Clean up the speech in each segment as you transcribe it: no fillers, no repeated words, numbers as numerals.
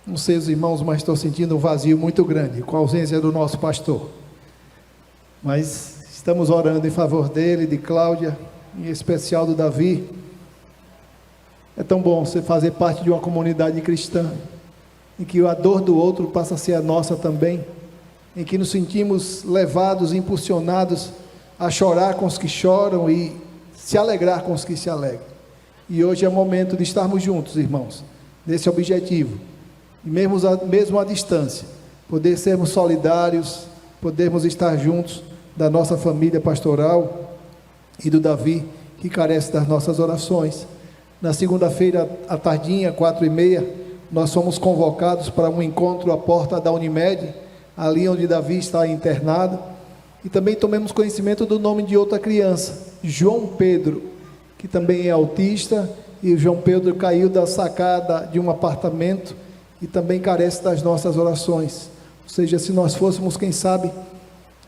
Não sei os irmãos, mas estou sentindo um vazio muito grande com a ausência do nosso pastor. Mas estamos orando em favor dele, de Cláudia, em especial do Davi. É tão bom você fazer parte de uma comunidade cristã, em que a dor do outro passa a ser a nossa também, em que nos sentimos levados, impulsionados a chorar com os que choram e se alegrar com os que se alegram. E hoje é o momento de estarmos juntos, irmãos, nesse objetivo, e mesmo à distância, poder sermos solidários, podermos estar juntos da nossa família pastoral e do Davi, que carece das nossas orações. Na segunda-feira, à tardinha, 4h30, nós fomos convocados para um encontro à porta da Unimed, ali onde Davi está internado, e também tomamos conhecimento do nome de outra criança, João Pedro, que também é autista, e o João Pedro caiu da sacada de um apartamento e também carece das nossas orações. Ou seja, se nós fôssemos, quem sabe,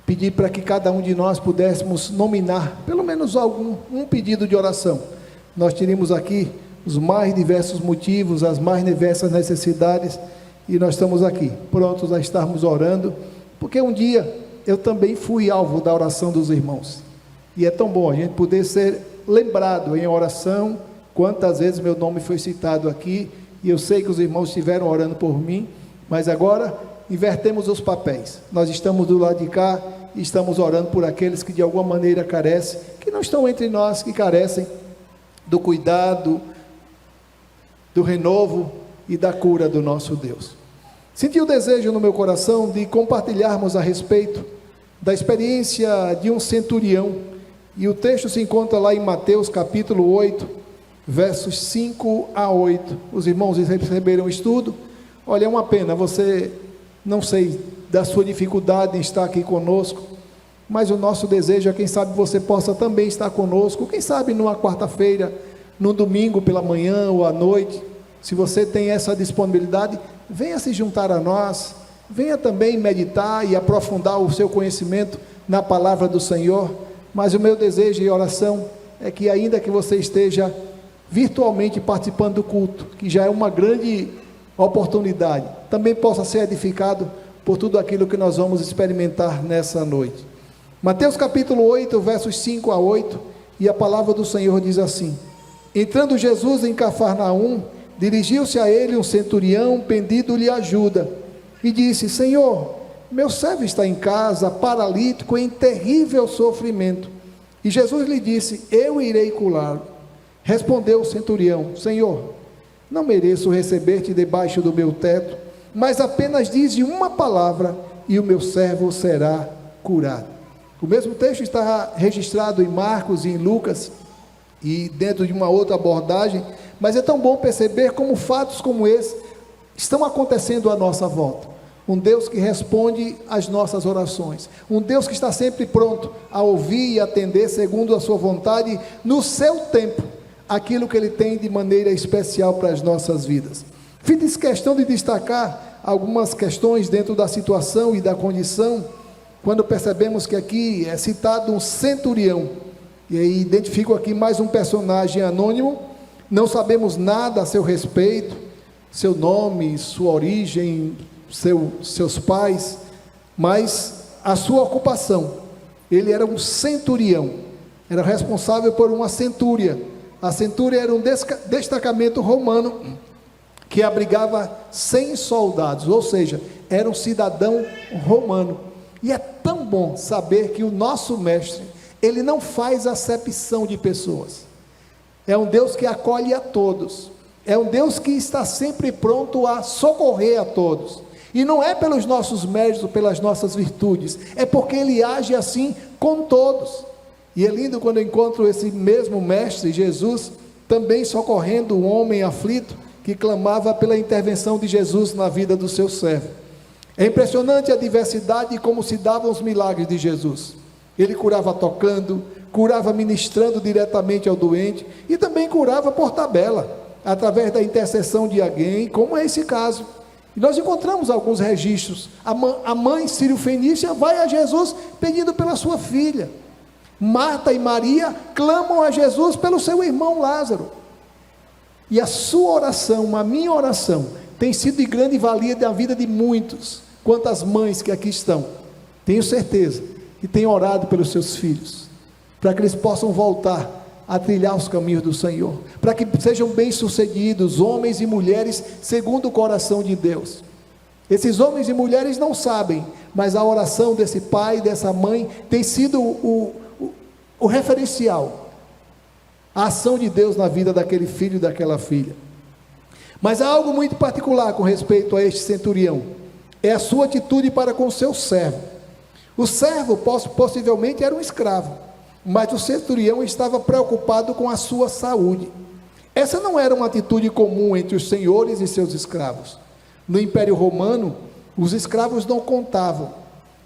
pedir para que cada um de nós pudéssemos nominar pelo menos um pedido de oração, nós teríamos aqui os mais diversos motivos, as mais diversas necessidades, e nós estamos aqui, prontos a estarmos orando, porque um dia eu também fui alvo da oração dos irmãos, e é tão bom a gente poder ser lembrado em oração. Quantas vezes meu nome foi citado aqui, e eu sei que os irmãos estiveram orando por mim, mas agora invertemos os papéis, nós estamos do lado de cá, e estamos orando por aqueles que de alguma maneira carecem, que não estão entre nós, que carecem do cuidado, do renovo e da cura do nosso Deus. Senti o desejo no meu coração de compartilharmos a respeito da experiência de um centurião, e o texto se encontra lá em Mateus capítulo 8, versos 5 a 8, os irmãos receberam o estudo. Olha, é uma pena, você, não sei da sua dificuldade em estar aqui conosco, mas o nosso desejo é, quem sabe, você possa também estar conosco, quem sabe numa quarta-feira, no domingo pela manhã ou à noite. Se você tem essa disponibilidade, venha se juntar a nós, venha também meditar e aprofundar o seu conhecimento na palavra do Senhor. Mas o meu desejo e oração é que, ainda que você esteja virtualmente participando do culto, que já é uma grande oportunidade, também possa ser edificado por tudo aquilo que nós vamos experimentar nessa noite. Mateus capítulo 8, versos 5 a 8, e a palavra do Senhor diz assim: entrando Jesus em Cafarnaum, dirigiu-se a ele um centurião, pedindo-lhe ajuda, e disse: Senhor, meu servo está em casa, paralítico, em terrível sofrimento. E Jesus lhe disse: eu irei curá-lo. Respondeu o centurião: Senhor, não mereço receber-te debaixo do meu teto, mas apenas dize uma palavra, e o meu servo será curado. O mesmo texto está registrado em Marcos e em Lucas, e dentro de uma outra abordagem, mas é tão bom perceber como fatos como esse estão acontecendo à nossa volta. Um Deus que responde às nossas orações, um Deus que está sempre pronto a ouvir e atender segundo a sua vontade, no seu tempo, aquilo que Ele tem de maneira especial para as nossas vidas. Fiz questão de destacar algumas questões dentro da situação e da condição, quando percebemos que aqui é citado um centurião, e aí identifico aqui mais um personagem anônimo, não sabemos nada a seu respeito, seu nome, sua origem, seus pais, mas a sua ocupação. Ele era um centurião, era responsável por uma centúria. A centúria era um destacamento romano que abrigava 100 soldados, ou seja, era um cidadão romano. E é tão bom saber que o nosso mestre, ele não faz acepção de pessoas. É um Deus que acolhe a todos, é um Deus que está sempre pronto a socorrer a todos, e não é pelos nossos méritos ou pelas nossas virtudes, é porque Ele age assim com todos. E é lindo quando eu encontro esse mesmo mestre, Jesus, também socorrendo um homem aflito, que clamava pela intervenção de Jesus na vida do seu servo. É impressionante a diversidade e como se davam os milagres de Jesus. Ele curava tocando, curava ministrando diretamente ao doente, e também curava por tabela, através da intercessão de alguém, como é esse caso. E nós encontramos alguns registros. A mãe sírio-fenícia vai a Jesus pedindo pela sua filha. Marta e Maria clamam a Jesus pelo seu irmão Lázaro. E a sua oração, a minha oração, tem sido de grande valia da vida de muitos. Quantas mães que aqui estão, tenho certeza que têm orado pelos seus filhos, para que eles possam voltar a trilhar os caminhos do Senhor, para que sejam bem-sucedidos, homens e mulheres, segundo o coração de Deus. Esses homens e mulheres não sabem, mas a oração desse pai e dessa mãe tem sido o referencial, a ação de Deus na vida daquele filho e daquela filha. Mas há algo muito particular com respeito a este centurião, é a sua atitude para com o seu servo. O servo possivelmente era um escravo, mas o centurião estava preocupado com a sua saúde. Essa não era uma atitude comum entre os senhores e seus escravos. No Império Romano, os escravos não contavam.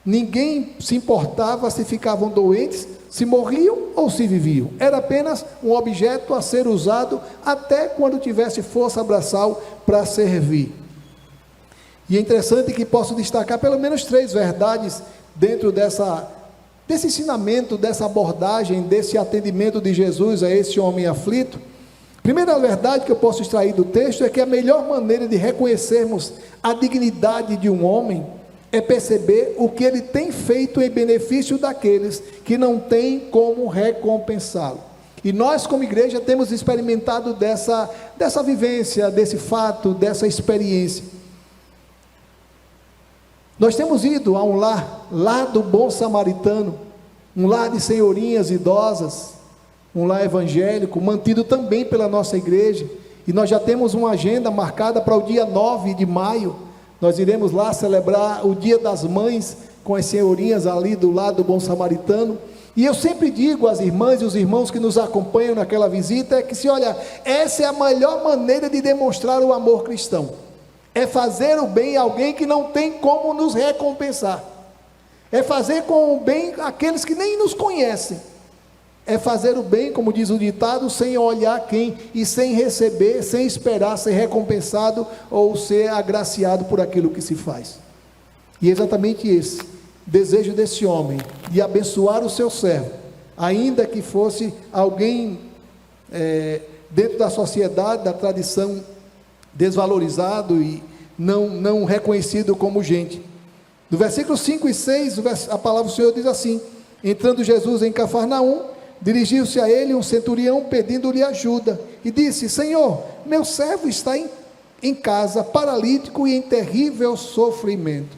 Ninguém se importava se ficavam doentes, se morriam ou se viviam. Era apenas um objeto a ser usado até quando tivesse força braçal para servir. E é interessante que posso destacar pelo menos 3 verdades dentro desse ensinamento, dessa abordagem, desse atendimento de Jesus a esse homem aflito. Primeira verdade que eu posso extrair do texto é que a melhor maneira de reconhecermos a dignidade de um homem é perceber o que ele tem feito em benefício daqueles que não têm como recompensá-lo. E nós, como igreja, temos experimentado dessa vivência, desse fato, dessa experiência. Nós temos ido a um lar do Bom Samaritano, um lar de senhorinhas idosas, um lar evangélico, mantido também pela nossa igreja, e nós já temos uma agenda marcada para o dia 9 de maio, nós iremos lá celebrar o Dia das Mães, com as senhorinhas ali do lado do Bom Samaritano, e eu sempre digo às irmãs e os irmãos que nos acompanham naquela visita, olha, essa é a melhor maneira de demonstrar o amor cristão, é fazer o bem a alguém que não tem como nos recompensar, é fazer com o bem aqueles que nem nos conhecem, é fazer o bem, como diz o ditado, sem olhar quem, e sem receber, sem esperar ser recompensado, ou ser agraciado por aquilo que se faz. E é exatamente esse desejo desse homem, de abençoar o seu servo, ainda que fosse alguém dentro da sociedade, da tradição, desvalorizado e não reconhecido como gente. No versículo 5 e 6, a palavra do Senhor diz assim: entrando Jesus em Cafarnaum, dirigiu-se a ele um centurião pedindo-lhe ajuda, e disse: Senhor, meu servo está em casa, paralítico e em terrível sofrimento.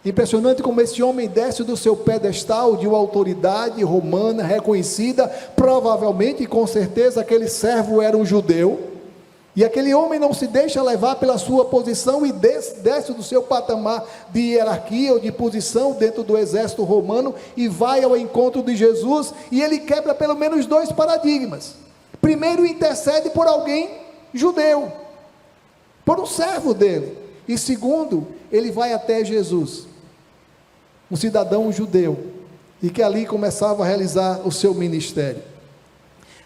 Impressionante como esse homem desce do seu pedestal de uma autoridade romana reconhecida, provavelmente e com certeza aquele servo era um judeu, e aquele homem não se deixa levar pela sua posição e desce do seu patamar de hierarquia ou de posição dentro do exército romano e vai ao encontro de Jesus, e ele quebra pelo menos 2 paradigmas. Primeiro, intercede por alguém judeu, por um servo dele, e segundo, ele vai até Jesus, um cidadão judeu, e que ali começava a realizar o seu ministério.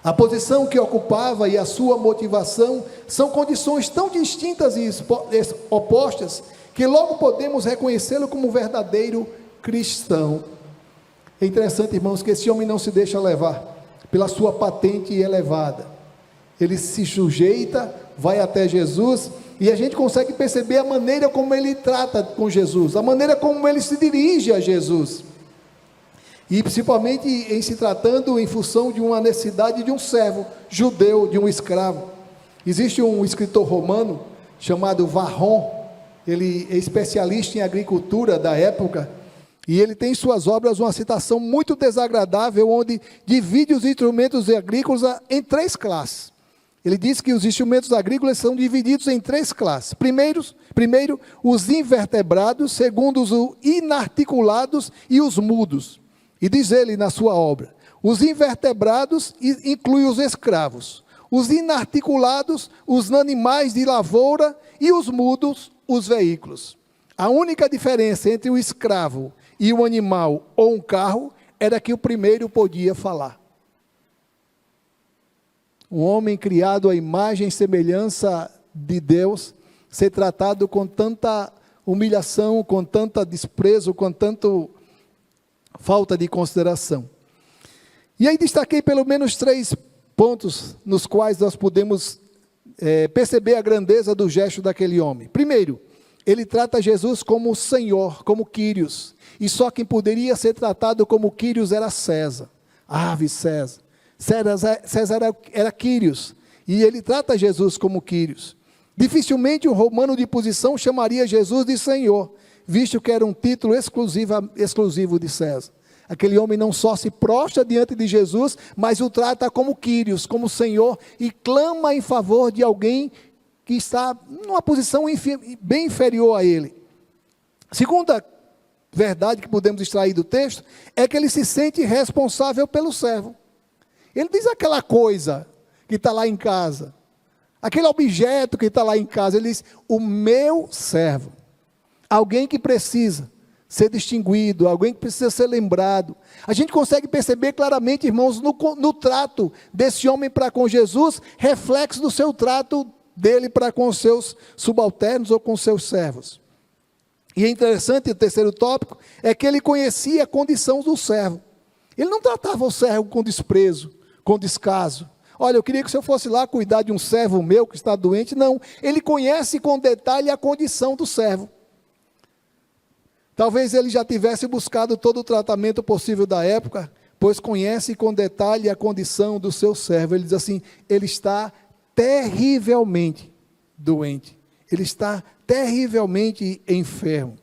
A posição que ocupava e a sua motivação são condições tão distintas e opostas, que logo podemos reconhecê-lo como verdadeiro cristão. É interessante, irmãos, que esse homem não se deixa levar pela sua patente elevada. Ele se sujeita, vai até Jesus, e a gente consegue perceber a maneira como ele trata com Jesus, a maneira como ele se dirige a Jesus. E principalmente em se tratando em função de uma necessidade de um servo judeu, de um escravo. Existe um escritor romano chamado Varron, ele é especialista em agricultura da época, e ele tem em suas obras uma citação muito desagradável, onde divide os instrumentos agrícolas em 3 classes. Ele diz que os instrumentos agrícolas são divididos em 3 classes. Primeiro, os invertebrados, segundo, os inarticulados e os mudos. E diz ele na sua obra: os invertebrados incluem os escravos, os inarticulados, os animais de lavoura, e os mudos, os veículos. A única diferença entre o escravo e o animal ou um carro era que o primeiro podia falar. Um homem criado à imagem e semelhança de Deus, ser tratado com tanta humilhação, com tanto desprezo, com tanto falta de consideração. E aí destaquei pelo menos 3 pontos nos quais nós podemos perceber a grandeza do gesto daquele homem. Primeiro, ele trata Jesus como Senhor, como Quírios. E só quem poderia ser tratado como Quírios era César. Ave César. César era Quírios. E ele trata Jesus como Quírios. Dificilmente um romano de posição chamaria Jesus de Senhor, visto que era um título exclusivo de César. Aquele homem não só se prostra diante de Jesus, mas o trata como Quírios, como Senhor, e clama em favor de alguém que está numa posição bem inferior a ele. Segunda verdade que podemos extrair do texto, é que ele se sente responsável pelo servo. Ele diz aquela coisa que está lá em casa, aquele objeto que está lá em casa, ele diz, o meu servo, alguém que precisa ser distinguido, alguém que precisa ser lembrado. A gente consegue perceber claramente, irmãos, no trato desse homem para com Jesus, reflexo do seu trato dele para com os seus subalternos ou com os seus servos. E é interessante, o terceiro tópico, é que ele conhecia a condição do servo. Ele não tratava o servo com desprezo, com descaso. Olha, eu queria que o senhor fosse lá cuidar de um servo meu que está doente. Não, ele conhece com detalhe a condição do servo. Talvez ele já tivesse buscado todo o tratamento possível da época, pois conhece com detalhe a condição do seu servo. Ele diz assim, ele está terrivelmente doente. Ele está terrivelmente enfermo.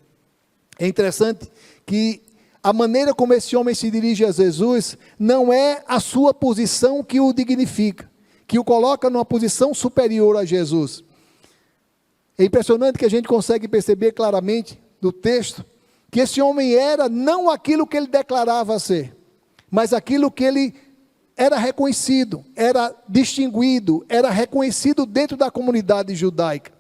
É interessante que a maneira como esse homem se dirige a Jesus não é a sua posição que o dignifica, que o coloca numa posição superior a Jesus. É impressionante que a gente consegue perceber claramente do texto que esse homem era não aquilo que ele declarava ser, mas aquilo que ele era reconhecido, era distinguido, era reconhecido dentro da comunidade judaica.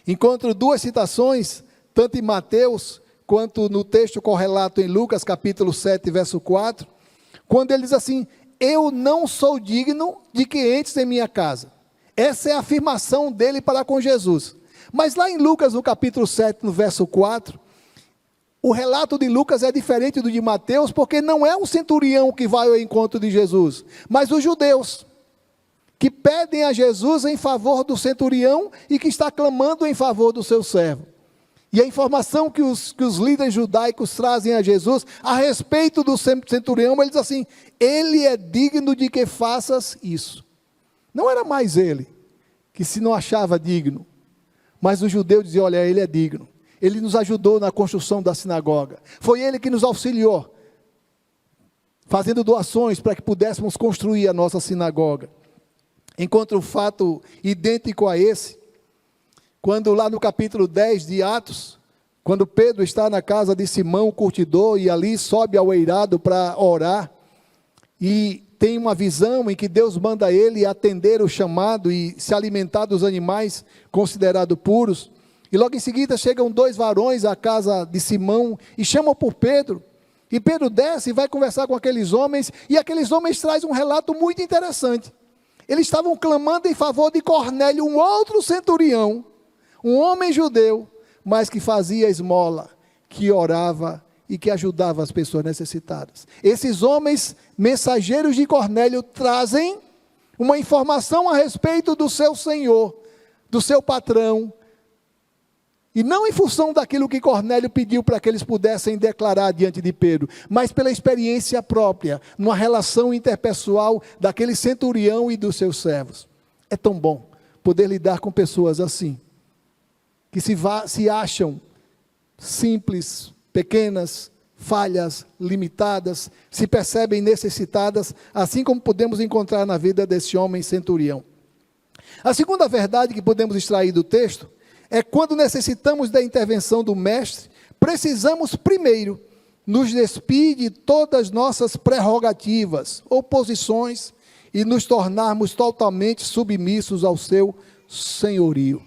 Encontro duas citações, tanto em Mateus, quanto no texto correlato em Lucas, capítulo 7, verso 4, quando ele diz assim, eu não sou digno de que entres em minha casa. Essa é a afirmação dele para com Jesus. Mas lá em Lucas, no capítulo 7, no verso 4, o relato de Lucas é diferente do de Mateus, porque não é um centurião que vai ao encontro de Jesus, mas os judeus, que pedem a Jesus em favor do centurião e que está clamando em favor do seu servo. E a informação que os líderes judaicos trazem a Jesus a respeito do centurião, ele diz assim, ele é digno de que faças isso. Não era mais ele, que se não achava digno, mas o judeu dizia, olha, ele é digno. Ele nos ajudou na construção da sinagoga. Foi ele que nos auxiliou, fazendo doações para que pudéssemos construir a nossa sinagoga. Encontra um fato idêntico a esse, quando lá no capítulo 10 de Atos, quando Pedro está na casa de Simão, o curtidor, e ali sobe ao eirado para orar, e tem uma visão em que Deus manda ele atender o chamado e se alimentar dos animais considerados puros, e logo em seguida chegam dois varões à casa de Simão, e chamam por Pedro, e Pedro desce e vai conversar com aqueles homens, e aqueles homens trazem um relato muito interessante. Eles estavam clamando em favor de Cornélio, um outro centurião, um homem judeu, mas que fazia esmola, que orava e que ajudava as pessoas necessitadas. Esses homens, mensageiros de Cornélio, trazem uma informação a respeito do seu senhor, do seu patrão, e não em função daquilo que Cornélio pediu para que eles pudessem declarar diante de Pedro, mas pela experiência própria, numa relação interpessoal daquele centurião e dos seus servos. É tão bom poder lidar com pessoas assim, que se acham simples, pequenas, falhas, limitadas, se percebem necessitadas, assim como podemos encontrar na vida desse homem centurião. A segunda verdade que podemos extrair do texto é quando necessitamos da intervenção do mestre, precisamos primeiro nos despir de todas as nossas prerrogativas ou posições e nos tornarmos totalmente submissos ao seu senhorio.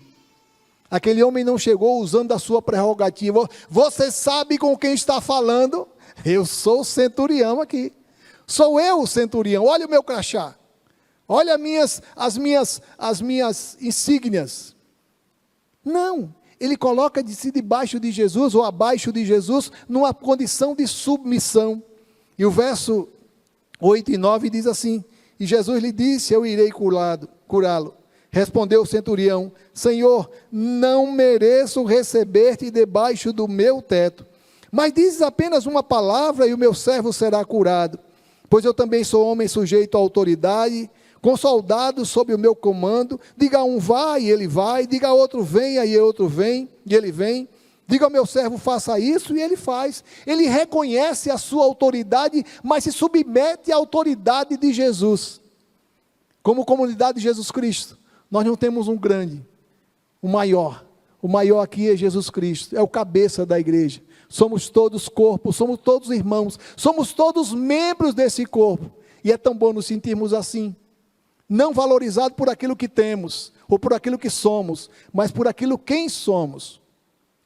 Aquele homem não chegou usando a sua prerrogativa. Você sabe com quem está falando? Eu sou o centurião aqui. Sou eu o centurião. Olha o meu crachá. Olha as minhas insígnias. Não. Ele coloca-se debaixo de Jesus ou abaixo de Jesus numa condição de submissão. E o verso 8 e 9 diz assim, e Jesus lhe disse, eu irei curá-lo. Respondeu o centurião: Senhor, não mereço receber-te debaixo do meu teto, mas dizes apenas uma palavra e o meu servo será curado. Pois eu também sou homem sujeito à autoridade, com soldados sob o meu comando. Diga a um vá e ele vai, diga a outro venha e outro vem e ele vem. Diga ao meu servo faça isso e ele faz. Ele reconhece a sua autoridade, mas se submete à autoridade de Jesus. Como comunidade de Jesus Cristo, nós não temos um grande, o maior aqui é Jesus Cristo, é o cabeça da igreja. Somos todos corpo, somos todos irmãos, somos todos membros desse corpo. E é tão bom nos sentirmos assim, não valorizados por aquilo que temos, ou por aquilo que somos, mas por aquilo quem somos,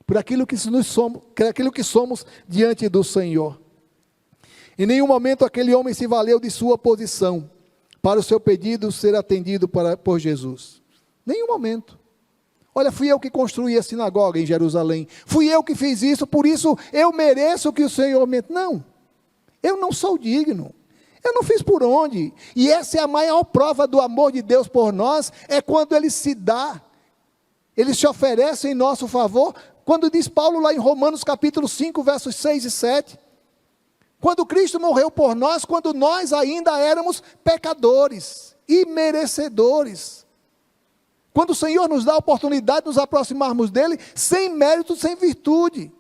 por aquilo que somos diante do Senhor. Em nenhum momento aquele homem se valeu de sua posição, para o seu pedido ser atendido por Jesus. Nenhum momento. Olha, fui eu que construí a sinagoga em Jerusalém, fui eu que fiz isso, por isso eu mereço que o Senhor me... Não, eu não sou digno, eu não fiz por onde. E essa é a maior prova do amor de Deus por nós, é quando Ele se dá, Ele se oferece em nosso favor, quando diz Paulo lá em Romanos capítulo 5, versos 6 e 7, quando Cristo morreu por nós, quando nós ainda éramos pecadores e merecedores. Quando o Senhor nos dá a oportunidade de nos aproximarmos dEle, sem mérito, sem virtude.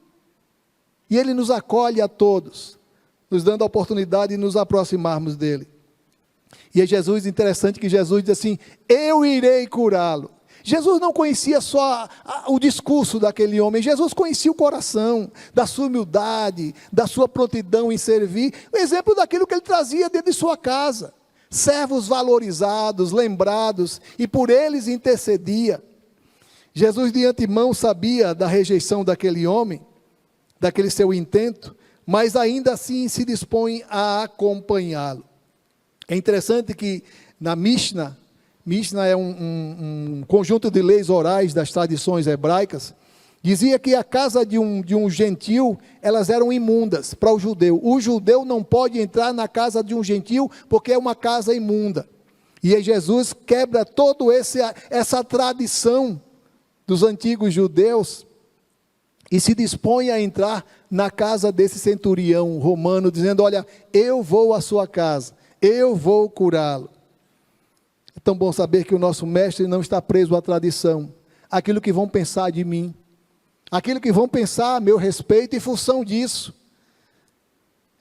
E Ele nos acolhe a todos, nos dando a oportunidade de nos aproximarmos dEle. E é Jesus, interessante que Jesus diz assim, eu irei curá-lo. Jesus não conhecia só o discurso daquele homem, Jesus conhecia o coração, da sua humildade, da sua prontidão em servir, o exemplo daquilo que ele trazia dentro de sua casa, servos valorizados, lembrados, e por eles intercedia. Jesus de antemão sabia da rejeição daquele homem, daquele seu intento, mas ainda assim se dispõe a acompanhá-lo. É interessante que na Mishnah é um conjunto de leis orais das tradições hebraicas, dizia que a casa de um gentil, elas eram imundas para o judeu. O judeu não pode entrar na casa de um gentil, porque é uma casa imunda. E aí Jesus quebra toda essa tradição dos antigos judeus, e se dispõe a entrar na casa desse centurião romano, dizendo, olha, eu vou à sua casa, eu vou curá-lo. É tão bom saber que o nosso mestre não está preso à tradição, aquilo que vão pensar de mim, aquilo que vão pensar a meu respeito em função disso.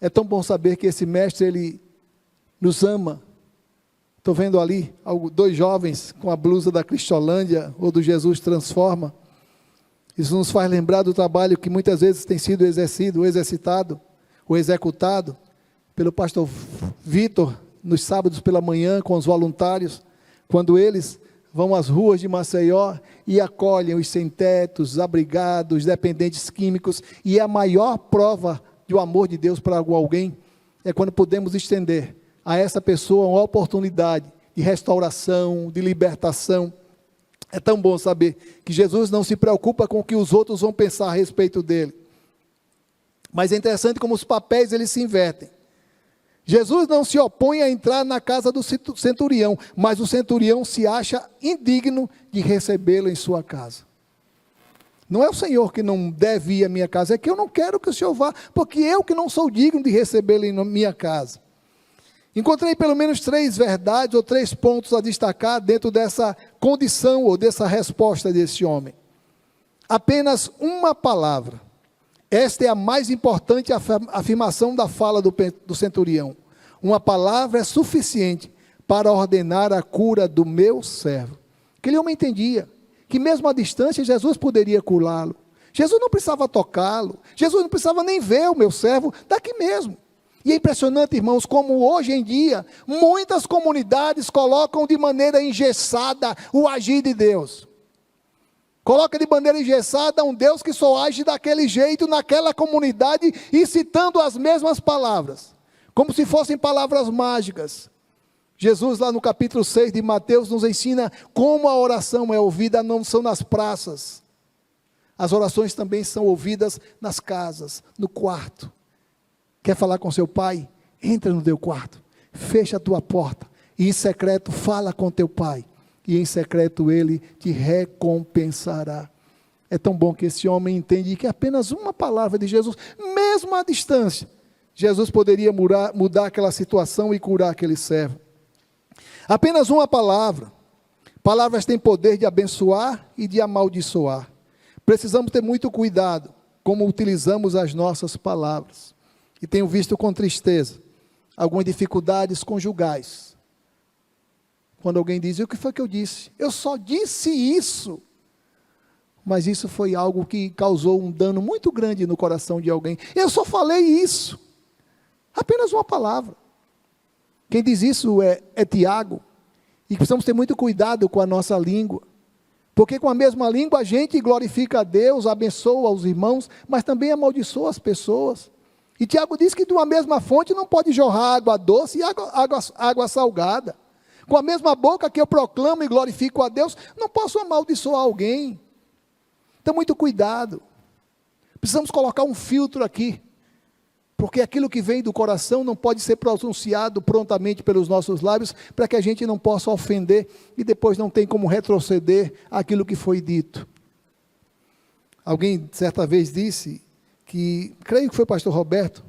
É tão bom saber que esse mestre, ele nos ama. Estou vendo ali 2 jovens com a blusa da Cristolândia, ou do Jesus Transforma. Isso nos faz lembrar do trabalho que muitas vezes tem sido exercitado, ou executado, pelo pastor Vitor, nos sábados pela manhã, com os voluntários, quando eles vão às ruas de Maceió e acolhem os sem-tetos, os abrigados, dependentes químicos, e a maior prova do amor de Deus para alguém, é quando podemos estender a essa pessoa uma oportunidade de restauração, de libertação. É tão bom saber que Jesus não se preocupa com o que os outros vão pensar a respeito dele. Mas é interessante como os papéis eles se invertem. Jesus não se opõe a entrar na casa do centurião, mas o centurião se acha indigno de recebê-lo em sua casa. Não é o Senhor que não deve ir à minha casa, é que eu não quero que o Senhor vá, porque eu que não sou digno de recebê-lo em minha casa. Encontrei pelo menos 3 verdades ou 3 pontos a destacar dentro dessa condição ou dessa resposta desse homem. Apenas uma palavra. Esta é a mais importante afirmação da fala do centurião. Uma palavra é suficiente para ordenar a cura do meu servo. Aquele homem entendia que mesmo à distância Jesus poderia curá-lo. Jesus não precisava tocá-lo. Jesus não precisava nem ver o meu servo daqui mesmo. E é impressionante, irmãos, como hoje em dia, muitas comunidades colocam de maneira engessada o agir de Deus. Coloca de maneira engessada um Deus que só age daquele jeito, naquela comunidade, e citando as mesmas palavras, como se fossem palavras mágicas. Jesus, lá no capítulo 6 de Mateus, nos ensina como a oração é ouvida, não são nas praças. As orações também são ouvidas nas casas, no quarto. Quer falar com seu pai? Entra no teu quarto, fecha a tua porta, e em secreto fala com teu pai. e em secreto Ele te recompensará. É tão bom que esse homem entende que apenas uma palavra de Jesus, mesmo à distância, Jesus poderia mudar aquela situação e curar aquele servo. Apenas uma palavra. Palavras têm poder de abençoar e de amaldiçoar. Precisamos ter muito cuidado como utilizamos as nossas palavras. E tenho visto com tristeza algumas dificuldades conjugais. Quando alguém diz, o que foi que eu disse? Eu só disse isso. Mas isso foi algo que causou um dano muito grande no coração de alguém. Eu só falei isso. Apenas uma palavra. Quem diz isso é Tiago. E precisamos ter muito cuidado com a nossa língua. Porque com a mesma língua a gente glorifica a Deus, abençoa os irmãos, mas também amaldiçoa as pessoas. E Tiago diz que de uma mesma fonte não pode jorrar água doce e água salgada. Com a mesma boca que eu proclamo e glorifico a Deus, não posso amaldiçoar alguém. Então, muito cuidado. Precisamos colocar um filtro aqui. Porque aquilo que vem do coração não pode ser pronunciado prontamente pelos nossos lábios, para que a gente não possa ofender e depois não tem como retroceder aquilo que foi dito. Alguém certa vez disse que, creio que foi o pastor Roberto,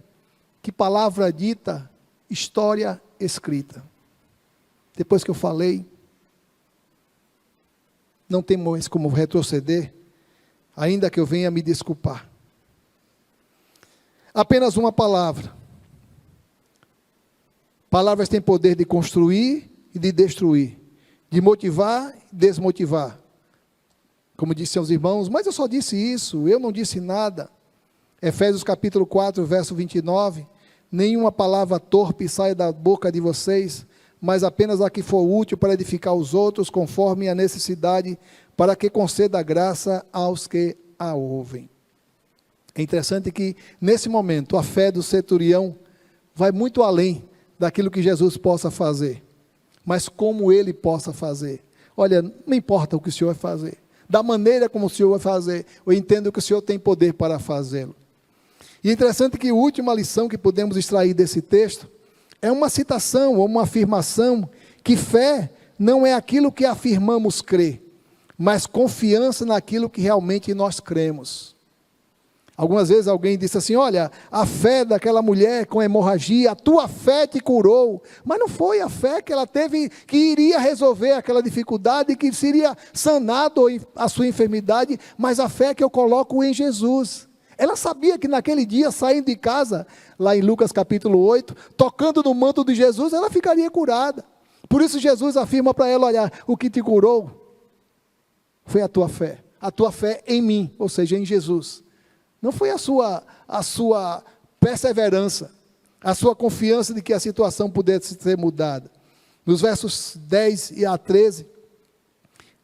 que palavra dita, história escrita. Depois que eu falei, não tem mais como retroceder, ainda que eu venha me desculpar. Apenas uma palavra. Palavras têm poder de construir e de destruir, de motivar e desmotivar. Como disse aos irmãos, mas eu só disse isso, eu não disse nada. Efésios capítulo 4, verso 29, nenhuma palavra torpe saia da boca de vocês, mas apenas a que for útil para edificar os outros, conforme a necessidade, para que conceda graça aos que a ouvem. É interessante que, nesse momento, a fé do centurião vai muito além daquilo que Jesus possa fazer, mas como ele possa fazer. Olha, não importa o que o Senhor vai fazer, da maneira como o Senhor vai fazer, eu entendo que o Senhor tem poder para fazê-lo. E é interessante que a última lição que podemos extrair desse texto é uma citação, ou uma afirmação, que fé não é aquilo que afirmamos crer, mas confiança naquilo que realmente nós cremos. Algumas vezes alguém disse assim, olha, a fé daquela mulher com hemorragia, a tua fé te curou, mas não foi a fé que ela teve, que iria resolver aquela dificuldade, que seria sanado a sua enfermidade, mas a fé que eu coloco em Jesus. Ela sabia que naquele dia, saindo de casa, lá em Lucas capítulo 8, tocando no manto de Jesus, ela ficaria curada. Por isso Jesus afirma para ela, olha, o que te curou foi a tua fé em mim, ou seja, em Jesus. Não foi a sua perseverança, a sua confiança de que a situação pudesse ser mudada. Nos versos 10 a 13,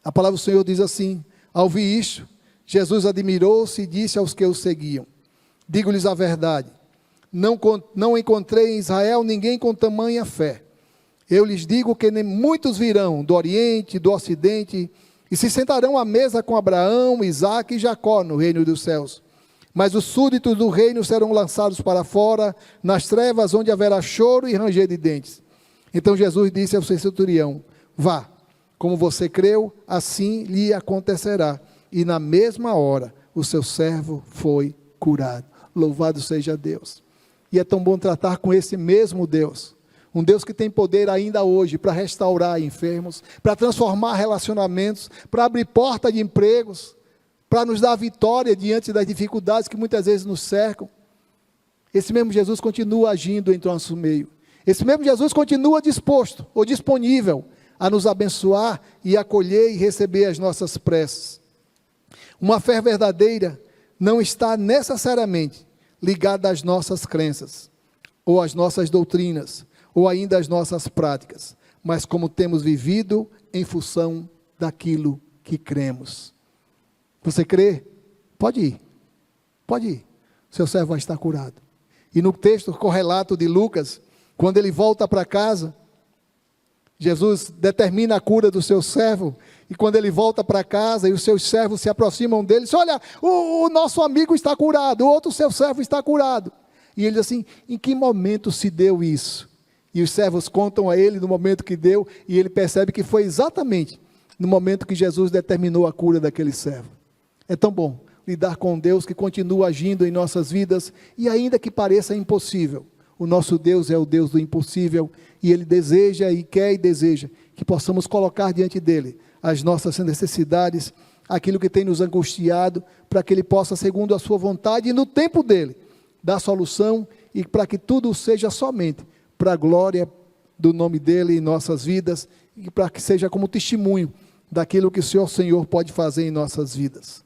a palavra do Senhor diz assim, ao ouvir isto, Jesus admirou-se e disse aos que o seguiam, digo-lhes a verdade, não encontrei em Israel ninguém com tamanha fé. Eu lhes digo que muitos virão do Oriente, do Ocidente, e se sentarão à mesa com Abraão, Isaque e Jacó no reino dos céus. Mas os súditos do reino serão lançados para fora, nas trevas onde haverá choro e ranger de dentes. Então Jesus disse ao centurião, vá, como você creu, assim lhe acontecerá. E na mesma hora, o seu servo foi curado. Louvado seja Deus. E é tão bom tratar com esse mesmo Deus. Um Deus que tem poder ainda hoje para restaurar enfermos, para transformar relacionamentos, para abrir porta de empregos, para nos dar vitória diante das dificuldades que muitas vezes nos cercam. Esse mesmo Jesus continua agindo em nosso meio. Esse mesmo Jesus continua disposto ou disponível a nos abençoar e acolher e receber as nossas preces. Uma fé verdadeira não está necessariamente ligada às nossas crenças, ou às nossas doutrinas, ou ainda às nossas práticas, mas como temos vivido em função daquilo que cremos. Você crê? Pode ir. Pode ir. Seu servo vai estar curado. E no texto correlato de Lucas, quando ele volta para casa, Jesus determina a cura do seu servo, e quando ele volta para casa e os seus servos se aproximam dele, diz, olha, o nosso amigo está curado, o outro seu servo está curado. E ele diz assim, em que momento se deu isso? E os servos contam a ele no momento que deu, e ele percebe que foi exatamente no momento que Jesus determinou a cura daquele servo. É tão bom lidar com Deus que continua agindo em nossas vidas, e ainda que pareça impossível, o nosso Deus é o Deus do impossível, e Ele deseja e quer e deseja que possamos colocar diante dEle as nossas necessidades, aquilo que tem nos angustiado, para que Ele possa, segundo a sua vontade e no tempo dEle, dar solução, e para que tudo seja somente para a glória do nome dEle em nossas vidas, e para que seja como testemunho daquilo que o Senhor pode fazer em nossas vidas.